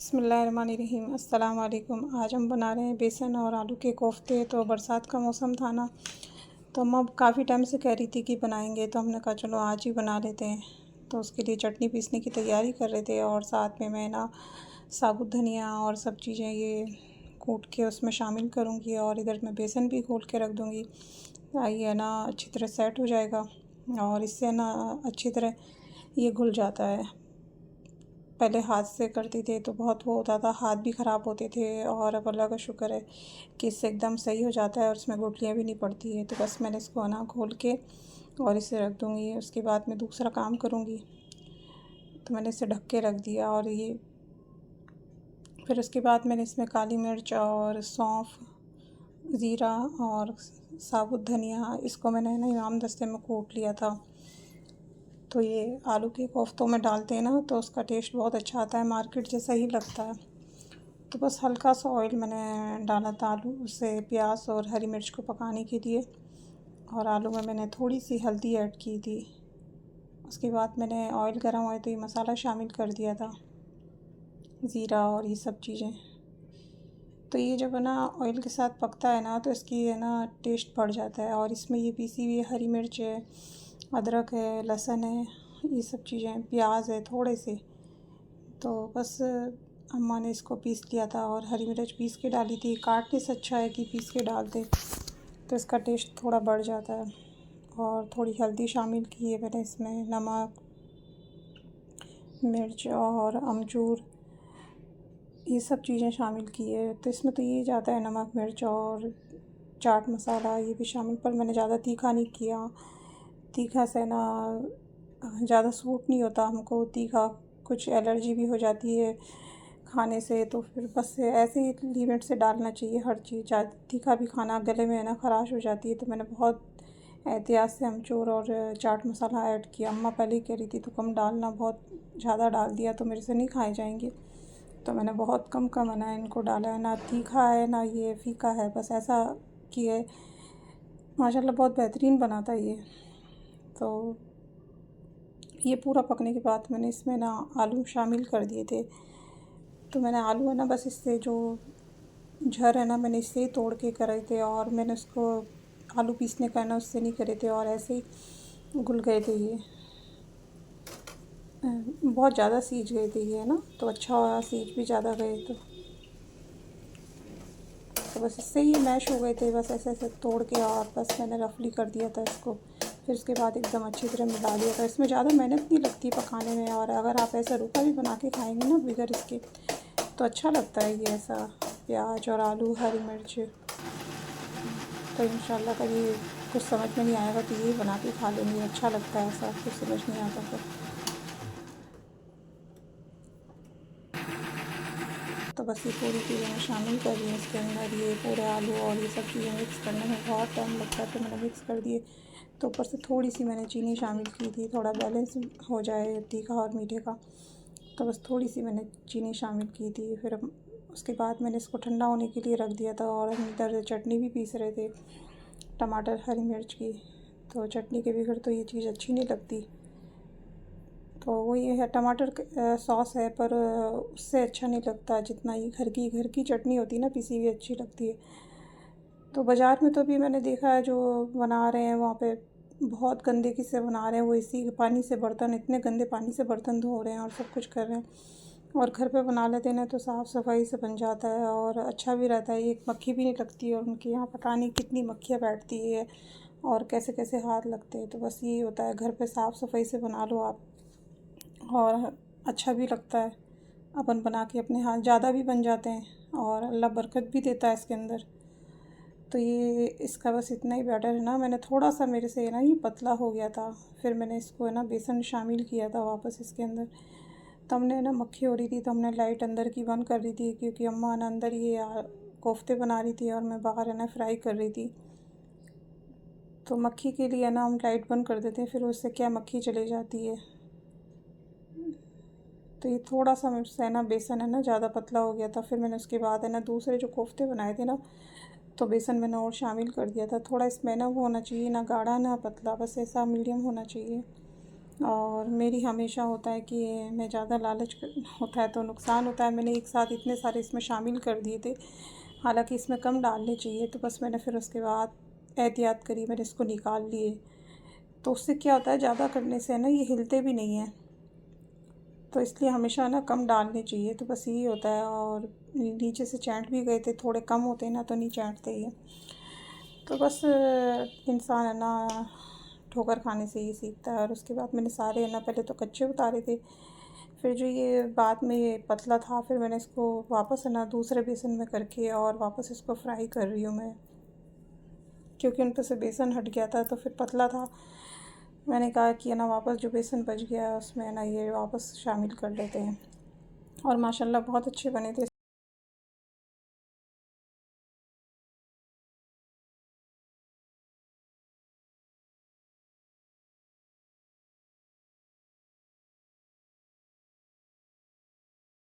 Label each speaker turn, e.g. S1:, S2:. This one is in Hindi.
S1: बिस्मिल्लाहिर्रहमानिर्रहीम अस्सलाम वालेकुम। आज हम बना रहे हैं बेसन और आलू के कोफ्ते। तो बरसात का मौसम था ना, तो अम्मा काफ़ी टाइम से कह रही थी कि बनाएंगे, तो हमने कहा चलो आज ही बना लेते हैं। तो उसके लिए चटनी पीसने की तैयारी कर रहे थे और साथ में मैं ना साबुत धनिया और सब चीज़ें ये कूट के उसमें शामिल करूँगी और इधर मैं बेसन भी घोल के रख दूँगी। ये ना अच्छी तरह सेट हो जाएगा और इससे ना अच्छी तरह ये घुल जाता है। पहले हाथ से करते थे तो बहुत वो होता था, हाथ भी ख़राब होते थे, और अब अल्लाह का शुक्र है कि इससे एकदम सही हो जाता है और इसमें गुठलियाँ भी नहीं पड़ती है। तो बस मैंने इसको ना घोल के और इसे रख दूँगी। उसके बाद मैं दूसरा काम करूँगी। तो मैंने इसे ढक के रख दिया और ये फिर उसके बाद मैंने इसमें काली मिर्च और सौंफ, ज़ीरा और साबुत धनिया, इसको मैंने ना इमाम दस्ते में कूट लिया था। तो ये आलू के कोफ्तों में डालते हैं ना तो उसका टेस्ट बहुत अच्छा आता है, मार्केट जैसा ही लगता है। तो बस हल्का सा ऑयल मैंने डाला था आलू से प्याज और हरी मिर्च को पकाने के लिए, और आलू में मैंने थोड़ी सी हल्दी ऐड की थी। उसके बाद मैंने ऑयल गर्म हुआ तो ये मसाला शामिल कर दिया था, ज़ीरा और ये सब चीज़ें। तो ये जब है ना ऑयल के साथ पकता है ना तो इसकी है ना टेस्ट बढ़ जाता है। और इसमें ये पीसी हुई हरी मिर्च है, अदरक है, लहसुन है, ये सब चीज़ें, प्याज है थोड़े से। तो बस अम्मा ने इसको पीस लिया था और हरी मिर्च पीस के डाली थी। काटने से अच्छा है कि पीस के डालते तो इसका टेस्ट थोड़ा बढ़ जाता है। और थोड़ी हल्दी शामिल की है मैंने इसमें, नमक, मिर्च और अमचूर, ये सब चीज़ें शामिल की है। तो इसमें तो ये जाता है नमक, मिर्च और चाट मसाला, ये भी शामिल, पर मैंने ज़्यादा तीखा नहीं किया। तीखा से ना ज़्यादा सूट नहीं होता हमको, तीखा कुछ एलर्जी भी हो जाती है खाने से। तो फिर बस ऐसे ही लिमिट से डालना चाहिए हर चीज़। ज़्यादा तीखा भी खाना गले में है ना ख़राश हो जाती है। तो मैंने बहुत एहतियात से अमचूर और चाट मसाला ऐड किया। अम्मा पहले ही कह रही थी तो कम डालना, बहुत ज़्यादा डाल दिया तो मेरे से नहीं खाए जाएंगे। तो मैंने बहुत कम कम है ना इनको डाला है, ना तीखा है ना ये फीका है, बस ऐसा कि है। माशाल्लाह बहुत बेहतरीन बनाता है ये। तो ये पूरा पकने के बाद मैंने इसमें ना आलू शामिल कर दिए थे। तो मैंने आलू है ना बस इससे जो झर है ना मैंने इससे ही तोड़ के करे थे, और मैंने उसको आलू पीसने का है ना उससे नहीं करे थे, और ऐसे ही घुल गए थे ये। बहुत ज़्यादा सीज गए थे ये ना, तो अच्छा हुआ सीज भी ज़्यादा गए तो बस इससे ही मैश हो गए थे, बस ऐसे ऐसे तोड़ के, और बस मैंने रफली कर दिया था इसको। फिर उसके बाद एकदम अच्छी तरह मिला दिया था। इसमें ज़्यादा मेहनत नहीं लगती पकाने में, और अगर आप ऐसा रूखा भी बना के खाएंगे ना बगैर इसके तो अच्छा लगता है ये ऐसा, प्याज और आलू, हरी मिर्च। तो इंशाल्लाह कभी कुछ समझ में नहीं आएगा तो ये बना के खा लेंगे, अच्छा लगता है। ऐसा कुछ समझ नहीं आता तो बस ये पूरी चीज़ें मैं शामिल कर रही हूँ इसके अंदर। ये पूरे आलू और ये सब चीज़ें मिक्स करने में बहुत टाइम लगता है, तो मैंने मिक्स कर दिए। तो ऊपर से थोड़ी सी मैंने चीनी शामिल की थी, थोड़ा बैलेंस हो जाए तीखा और मीठे का। तो बस थोड़ी सी मैंने चीनी शामिल की थी। फिर उसके बाद मैंने इसको ठंडा होने के लिए रख दिया था, और हम इधर चटनी भी पीस रहे थे, टमाटर हरी मिर्च की। तो चटनी के बगैर तो ये चीज़ अच्छी नहीं लगती। तो वो ये है, टमाटर सॉस है, पर उससे अच्छा नहीं लगता जितना ये घर की चटनी होती है ना पिसी हुई, अच्छी लगती है। तो बाज़ार में तो भी मैंने देखा है जो बना रहे हैं वहाँ पे बहुत गंदगी से बना रहे हैं, वो इसी पानी से बर्तन, इतने गंदे पानी से बर्तन धो रहे हैं और सब कुछ कर रहे हैं। और घर पे बना लेते हैं ना तो साफ़ सफाई से बन जाता है और अच्छा भी रहता है। एक मक्खी भी नहीं लगती है, और उनके यहाँ पता नहीं कितनी मक्खियाँ बैठती है और कैसे कैसे हाथ लगते हैं। तो बस यही होता है, घर पे साफ़ सफाई से बना लो आप, और अच्छा भी लगता है। अपन बना के अपने हाथ ज़्यादा भी बन जाते हैं और अल्लाह बरकत भी देता है इसके अंदर। तो ये इसका बस इतना ही बैटर है ना, मैंने थोड़ा सा, मेरे से ना ये पतला हो गया था, फिर मैंने इसको है ना बेसन शामिल किया था वापस इसके अंदर। तो हमने ना मक्खी हो रही थी तो हमने लाइट अंदर की बंद कर दी थी, क्योंकि अम्मा ना अंदर ये कोफ्ते बना रही थी और मैं बाहर है ना फ्राई कर रही थी। तो मक्खी के लिए ना हम लाइट बंद कर देते हैं, फिर उससे क्या मक्खी चली जाती है। तो ये थोड़ा सा मुझसे है ना बेसन है ना ज़्यादा पतला हो गया था। फिर मैंने उसके बाद है ना दूसरे जो कोफ्ते बनाए थे ना, तो बेसन मैंने और शामिल कर दिया था। थोड़ा इसमें ना वो होना चाहिए, ना गाढ़ा ना पतला, बस ऐसा मीडियम होना चाहिए। और मेरी हमेशा होता है कि मैं ज़्यादा लालच होता है तो नुकसान होता है। मैंने एक साथ इतने सारे इसमें शामिल कर दिए थे, हालांकि इसमें कम डालने चाहिए, तो बस मैंने फिर उसके बाद एहतियात करी, मैंने इसको निकाल लिए। तो उससे क्या होता है, ज़्यादा करने से ना ये हिलते भी नहीं हैं, तो इसलिए हमेशा ना कम डालने चाहिए। तो बस यही होता है। और नीचे से चैंट भी गए थे, थोड़े कम होते ना तो नहीं चैंटते ये। तो बस इंसान है ना ठोकर खाने से ही सीखता है। और उसके बाद मैंने सारे है ना पहले तो कच्चे उतारे थे, फिर जो ये बाद में ये पतला था, फिर मैंने इसको वापस है ना दूसरे बेसन में करके और वापस इसको फ्राई कर रही हूँ मैं, क्योंकि उन पर से बेसन हट गया था तो फिर पतला था। मैंने कहा कि है ना वापस जो बेसन बच गया है उसमें है ना ये वापस शामिल कर लेते हैं। और माशाल्लाह बहुत अच्छे बने थे।